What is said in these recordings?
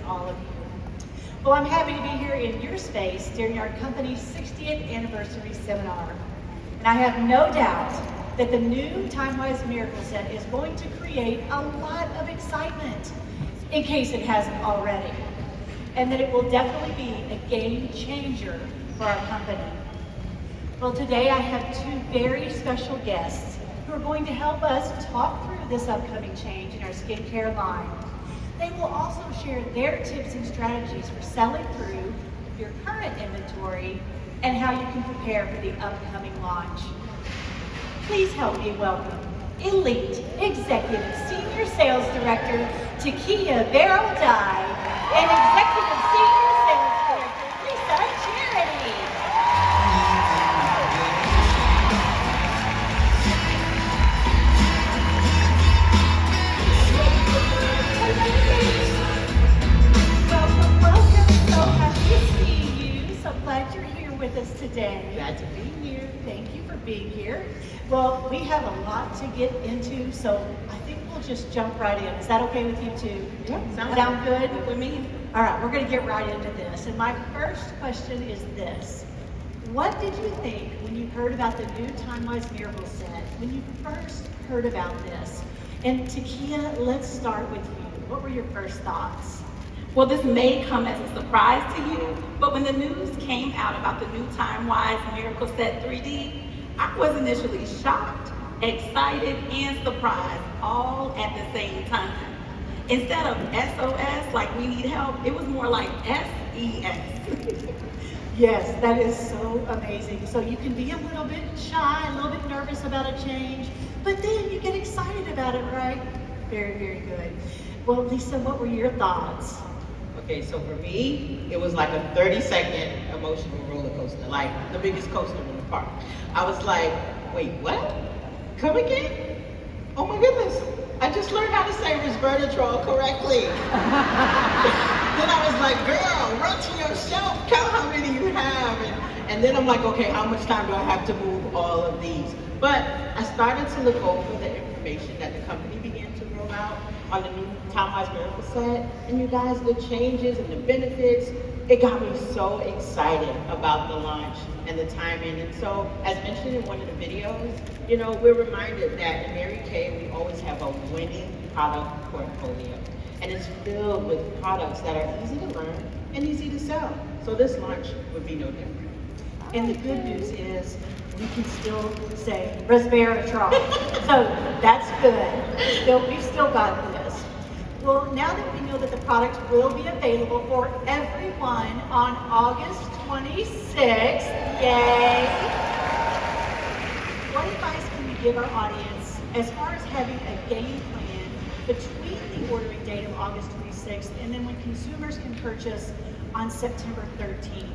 all of you. Well, I'm happy to be here in your space during our company's 60th anniversary seminar. And I have no doubt that the new Time-Wise Miracle Set is going to create a lot of excitement, in case it hasn't already. And that it will definitely be a game changer for our company. Well, today I have two very special guests who are going to help us talk through this upcoming change in our skincare line. They will also share their tips and strategies for selling through your current inventory and how you can prepare for the upcoming launch. Please help me welcome Elite Executive Senior Sales Director Takia Veraldai and Executive Senior Sales Director Lisa Charity. Welcome. So happy to see you. So glad you're here with us today. Glad to be here. Thank you for being here. Well, we have a lot to get into, so I think we'll just jump right in. Is that okay with you two? Yeah, Sound good? With me. All right, we're going to get right into this. And my first question is this. What did you think when you heard about the new Time-Wise Miracle Set, when you first heard about this? And Takia, let's start with you. What were your first thoughts? Well, this may come as a surprise to you, but when the news came out about the new Time-Wise Miracle Set 3D, I was initially shocked, excited, and surprised all at the same time. Instead of SOS, like we need help, it was more like SES. Yes, that is so amazing. So you can be a little bit shy, a little bit nervous about a change, but then you get excited about it, right? Very, very good. Well, Lisa, what were your thoughts? Okay, so for me, it was like a 30-second emotional roller coaster, like the biggest coaster in the park. I was like, wait, what? Come again? Oh my goodness, I just learned how to say resveratrol correctly. Then I was like, girl, run to your shelf, count how many you have. And then I'm like, okay, how much time do I have to move all of these? But I started to look over the information that the company began to roll out on the new Time-Wise Miracle Set. And you guys, the changes and the benefits, it got me so excited about the launch and the timing. And so, as mentioned in one of the videos, you know, we're reminded that in Mary Kay, we always have a winning product portfolio. And it's filled with products that are easy to learn and easy to sell. So this launch would be no different. And the good news is we can still say resveratrol. So that's good. We've still got this. Well, now that we know that the product will be available for everyone on August 26th, yay! What advice can we give our audience as far as having a game plan between the ordering date of August 26th and then when consumers can purchase on September 13th?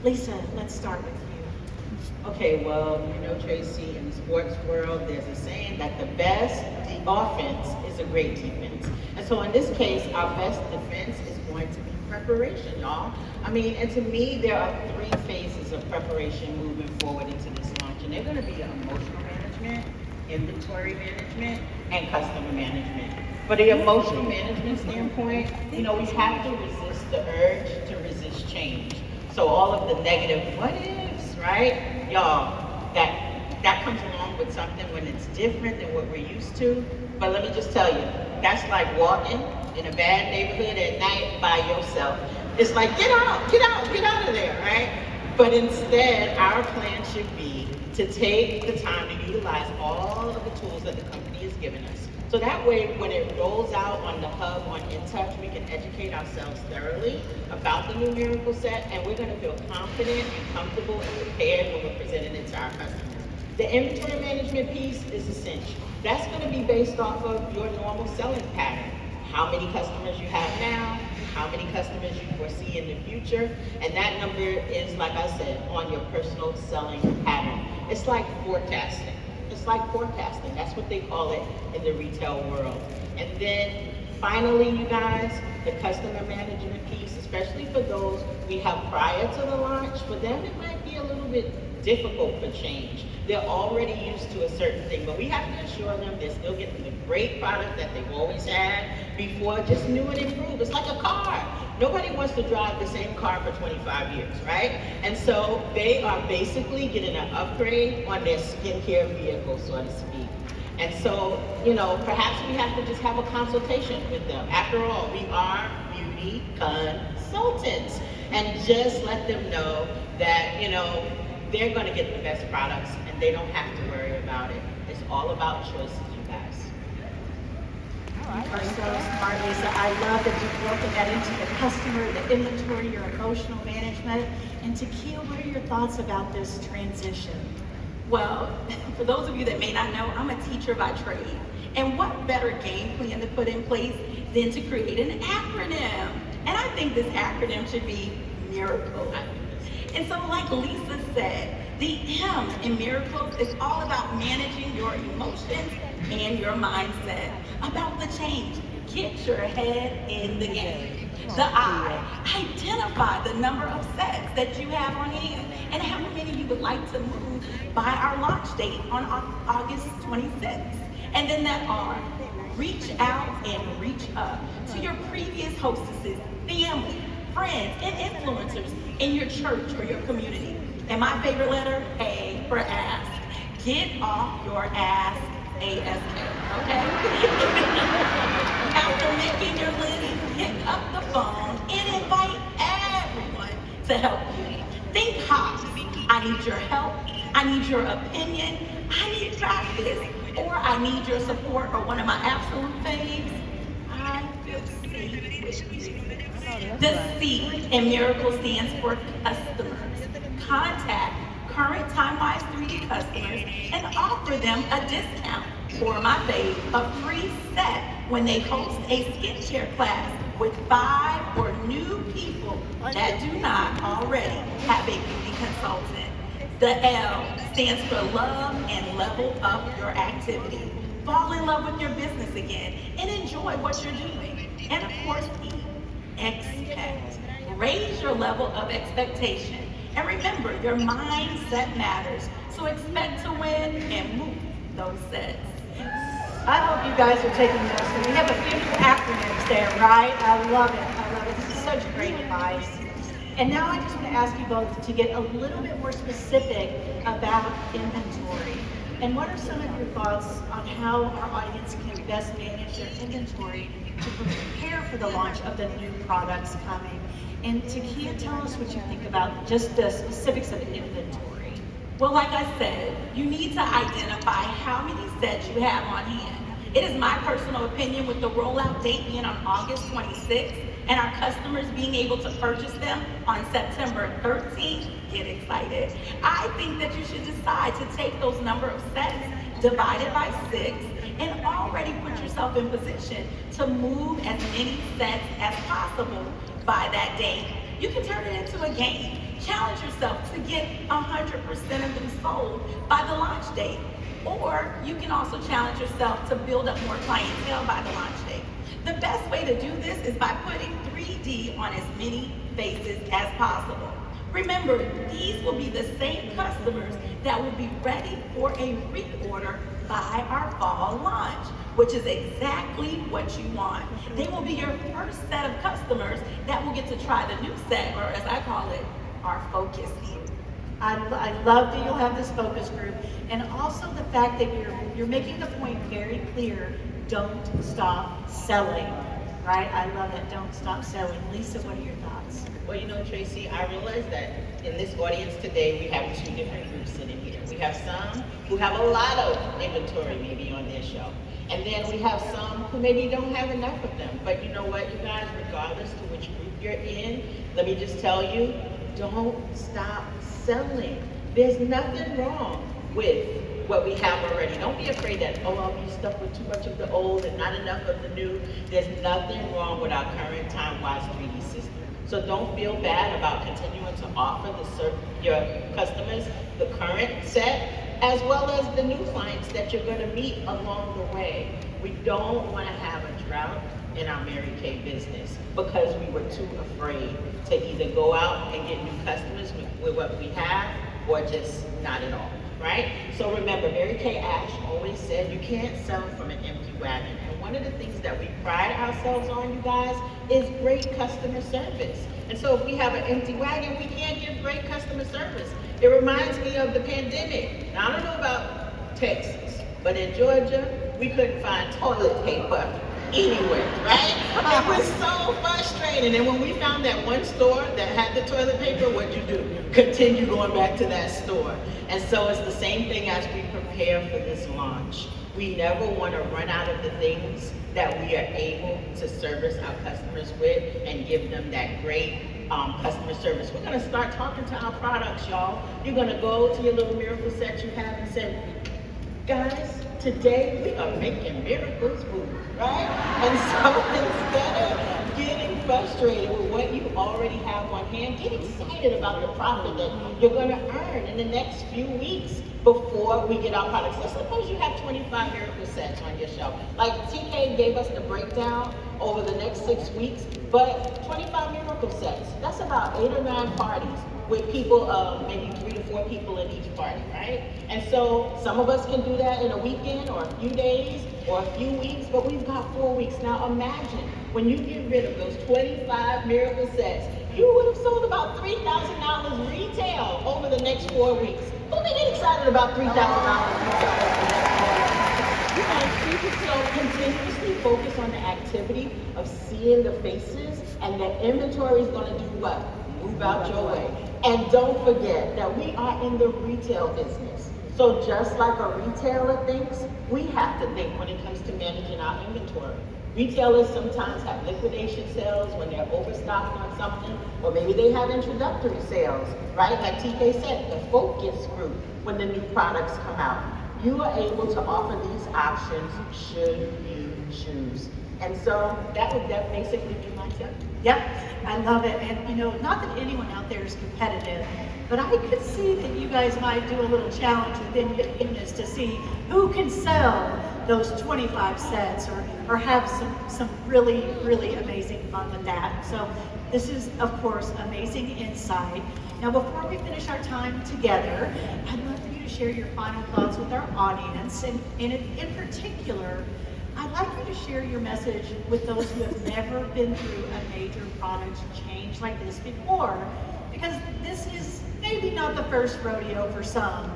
Lisa, let's start with you. Okay, well, you know, Tracy, in the sports world, there's a saying that the best offense is a great defense. And so in this case, our best defense is going to be preparation, y'all. I mean, and to me, there are 3 phases of preparation moving forward into this launch. And they're going to be emotional management, inventory management, and customer management. For the emotional management standpoint, you know, we have to resist the urge to resist change. So all of the negative what ifs, right? Y'all, that comes along with something when it's different than what we're used to. But let me just tell you, that's like walking in a bad neighborhood at night by yourself. It's like, get out of there, right? But instead, our plan should be to take the time to utilize all of the tools that the company has given us. So that way, when it rolls out on the hub on InTouch, we can educate ourselves thoroughly about the new Miracle Set, and we're going to feel confident and comfortable and prepared when we're presenting it to our customers. The inventory management piece is essential. That's going to be based off of your normal selling pattern. How many customers you have now, how many customers you foresee in the future, and that number is, like I said, on your personal selling pattern. It's like forecasting. That's what they call it in the retail world. And then finally, you guys, the customer management piece, especially for those we have prior to the launch, for them it might be a little bit difficult for change. They're already used to a certain thing, but we have to assure them they're still getting the great product that they've always had, before, just new and improved. It's like a car. Nobody wants to drive the same car for 25 years, right? And so they are basically getting an upgrade on their skincare vehicle, so to speak. And so, perhaps we have to just have a consultation with them. After all, we are beauty consultants. And just let them know that, they're going to get the best products and they don't have to worry about it. It's all about choices, you guys. You are so smart, Lisa. I love that you've broken that into the customer, the inventory, your emotional management. And Takia, what are your thoughts about this transition? Well, for those of you that may not know, I'm a teacher by trade. And what better game plan to put in place than to create an acronym? And I think this acronym should be Miracle. And so like Lisa said, the M in Miracles is all about managing your emotions and your mindset, about the change. Get your head in the game. The I, identify the number of sets that you have on hand and how many you would like to move by our launch date on August 26th. And then that R, reach out and reach up to your previous hostesses, family, friends, and influencers in your church or your community. And my favorite letter, A, for ask. Get off your ass ASK, okay? After making your list, pick up the phone and invite everyone to help you. Think hot. I need your help. I need your opinion. I need practice. Or I need your support, or one of my absolute faves, I feel safe with you. The C in Miracle stands for customers. Contact current TimeWise 3D customers and offer them a discount, or my fave, a free set when they host a skincare class with 5 or new people that do not already have a beauty consultant. The L stands for love and level up your activity. Fall in love with your business again and enjoy what you're doing. And of course, E, expect. Raise your level of expectation. And remember, your mindset matters. So expect to win and move those sets. I hope you guys are taking notes. And we have a few new acronyms there, right? I love it. I love it. This is such great advice. And now I just want to ask you both to get a little bit more specific about inventory. And what are some of your thoughts on how our audience can best manage their inventory to prepare for the launch of the new products coming? And Takia, tell us what you think about just the specifics of inventory. Well, like I said, you need to identify how many sets you have on hand. It is my personal opinion, with the rollout date being on August 26th and our customers being able to purchase them on September 13th, get excited. I think that you should decide to take those number of sets, divide it by 6, and already put yourself in position to move as many sets as possible by that date. You can turn it into a game. Challenge yourself to get 100% of them sold by the launch date. Or you can also challenge yourself to build up more clientele by the launch date. The best way to do this is by putting 3D on as many faces as possible. Remember, these will be the same customers that will be ready for a reorder by our fall launch, which is exactly what you want. They will be your first set of customers that will get to try the new set, or as I call it, our focus group. I love that you'll have this focus group, and also the fact that you're making the point very clear. Don't stop selling, right? I love it. Don't stop selling. Lisa, what are your thoughts? Well, Tracy, I realize that in this audience today, we have 2 different groups sitting here. We have some who have a lot of inventory maybe on their shelf. And then we have some who maybe don't have enough of them. But you know what, you guys, regardless to which group you're in, let me just tell you, don't stop selling. There's nothing wrong with what we have already. Don't be afraid that, I'll be stuck with too much of the old and not enough of the new. There's nothing wrong with our current TimeWise 3D system. So don't feel bad about continuing to offer your customers the current set, as well as the new clients that you're going to meet along the way. We don't want to have a drought in our Mary Kay business because we were too afraid to either go out and get new customers with what we have, or just not at all, right? So remember, Mary Kay Ash always said you can't sell from an empty wagon. And one of the things that we pride ourselves on, you guys, is great customer service. And so if we have an empty wagon, we can't give great customer service. It reminds me of the pandemic. Now, I don't know about Texas, but in Georgia, we couldn't find toilet paper anywhere, right? It was so frustrating. And when we found that one store that had the toilet paper, what'd you do? Continue going back to that store. And so it's the same thing as we prepare for this launch. We never want to run out of the things that we are able to service our customers with and give them that great customer service. We're going to start talking to our products, y'all. You're going to go to your little miracle set you have and say, guys, today we are making miracles move, right? And so instead of getting frustrated with what you already have on hand, get excited about the profit that you're going to earn in the next few weeks before we get our products. Let's suppose you have 25 miracle sets on your shelf. Like TK gave us the breakdown over the next 6 weeks, but 25 miracle sets, that's about 8 or 9 parties with people, maybe 3 to 4 people in each party, right? And so some of us can do that in a weekend or a few days or a few weeks, but we've got 4 weeks. Now imagine when you get rid of those 25 miracle sets, you would have sold about $3,000 retail over the next 4 weeks. Who may get excited about $3,000 retail over the next 4 weeks? So continuously focus on the activity of seeing the faces, and the inventory is going to do what? Move out your way. And don't forget that we are in the retail business. So just like a retailer thinks, we have to think when it comes to managing our inventory. Retailers sometimes have liquidation sales when they're overstocked on something, or maybe they have introductory sales, right? Like TK said, the focus group when the new products come out. You are able to offer these options should you choose. And so that would basically be my tip. Yep, I love it. And you know, not that anyone out there is competitive, but I could see that you guys might do a little challenge within your business to see who can sell those 25 sets or have some really, really amazing fun with that. So this is, of course, amazing insight. Now, before we finish our time together, I'd love for you to share your final thoughts with our audience. And in particular, I'd like you to share your message with those who have never been through a major product change like this before, because this is maybe not the first rodeo for some.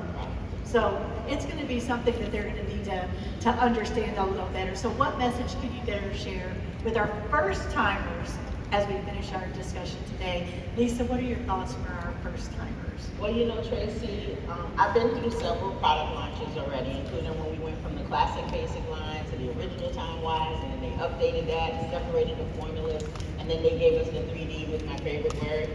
So it's going to be something that they're going to need to understand a little better. So what message could you better share with our first timers as we finish our discussion today? Lisa, what are your thoughts for our first timers? Well, you know, Tracy, I've been through several product launches already, including when we went from the classic basic line to the original time-wise, and then they updated that and separated the formulas, and then they gave us the 3D with my favorite word,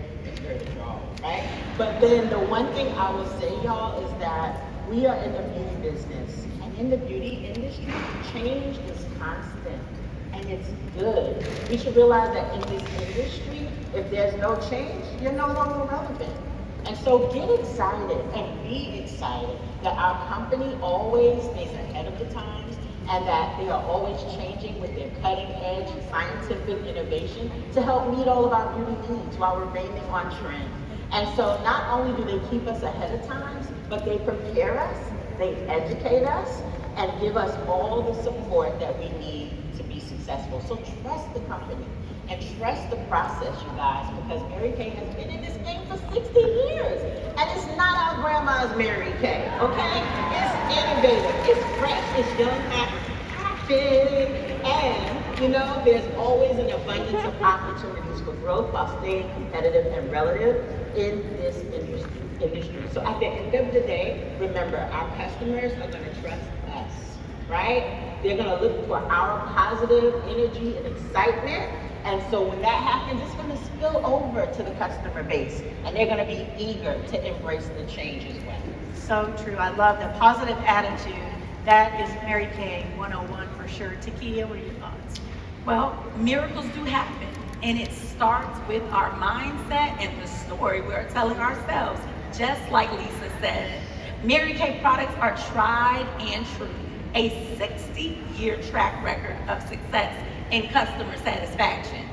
draw, right? But then the one thing I will say, y'all, is that we are in the beauty business, and in the beauty industry, change is constant, and it's good. We should realize that in this industry, if there's no change, you're no longer relevant. And so get excited and be excited that our company always stays ahead of the times, and that they are always changing with their cutting edge scientific innovation to help meet all of our beauty needs while remaining on trend. And so not only do they keep us ahead of times, but they prepare us, they educate us, and give us all the support that we need to be successful. So trust the company and trust the process, you guys, because Mary Kay has been in this game for 60 years. And it's not our grandma's Mary Kay, okay? It's innovative, it's fresh, it's young, active, and, you know, there's always an abundance of opportunities for growth while staying competitive and relative in this industry. So at the end of the day, remember, our customers are going to trust us, right? They're going to look for our positive energy and excitement. And so when that happens, it's going to spill over to the customer base, and they're going to be eager to embrace the change as well. So true. I love the positive attitude. That is Mary Kay 101 for sure. Takia, what are your thoughts? Well, miracles do happen, and it starts with our mindset and the story we're telling ourselves. Just like Lisa said, Mary Kay products are tried and true. A 60-year track record of success and customer satisfaction.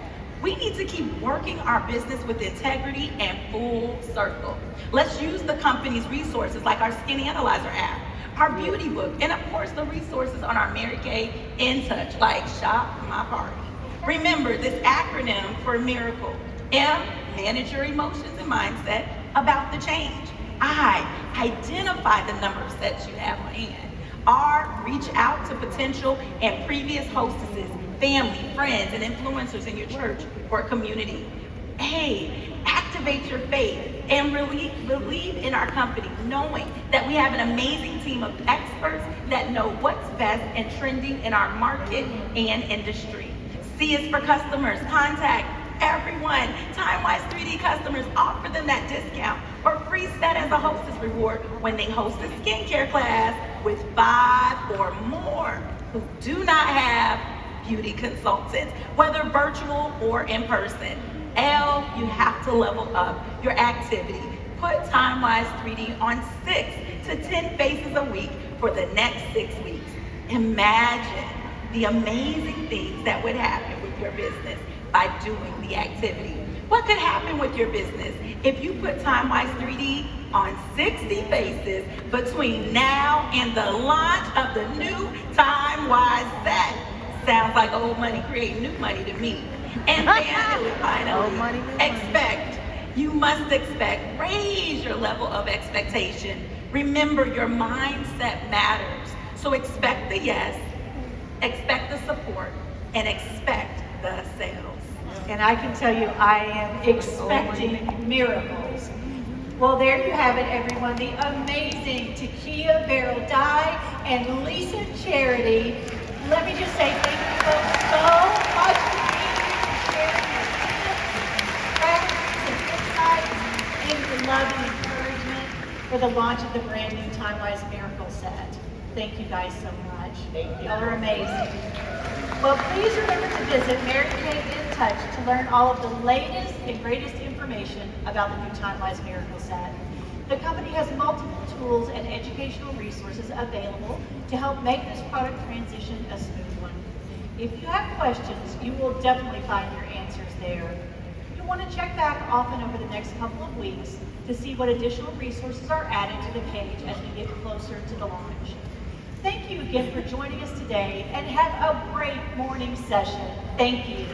We need to keep working our business with integrity and full circle. Let's use the company's resources like our Skin Analyzer app, our beauty book, and of course the resources on our Mary Kay in touch, like shop my party. Remember this acronym for miracle. M, manage your emotions and mindset about the change. I, identify the number of sets you have on hand. R, reach out to potential and previous hostesses, family, friends, and influencers in your church or community. A, activate your faith and believe in our company, knowing that we have an amazing team of experts that know what's best and trending in our market and industry. C is for customers. Contact everyone. TimeWise 3D customers, offer them that discount or free set as a hostess reward when they host a skincare class with 5 or more who do not have beauty consultants, whether virtual or in person. L, you have to level up your activity. Put TimeWise 3D on 6 to 10 faces a week for the next 6 weeks. Imagine the amazing things that would happen with your business by doing the activity. What could happen with your business if you put TimeWise 3D on 60 faces between now and the launch of the new TimeWise set? Sounds like old money creating new money to me. And finally, you must expect, raise your level of expectation. Remember, your mindset matters. So expect the yes, expect the support, and expect the sales. And I can tell you, I am expecting miracles. Well, there you have it, everyone. The amazing Takia Barrel Dye and Lisa Charity. Let me just say thank you folks so much for being here and sharing your tips, practices, and insights, and your love and encouragement for the launch of the brand new TimeWise Miracle Set. Thank you guys so much. Thank you. Y'all are amazing. Well, please remember to visit Mary Kay In Touch to learn all of the latest and greatest information about the new TimeWise Miracle Set. The company has multiple tools and educational resources available to help make this product transition a smooth one. If you have questions, you will definitely find your answers there. You'll want to check back often over the next couple of weeks to see what additional resources are added to the page as we get closer to the launch. Thank you again for joining us today, and have a great morning session. Thank you.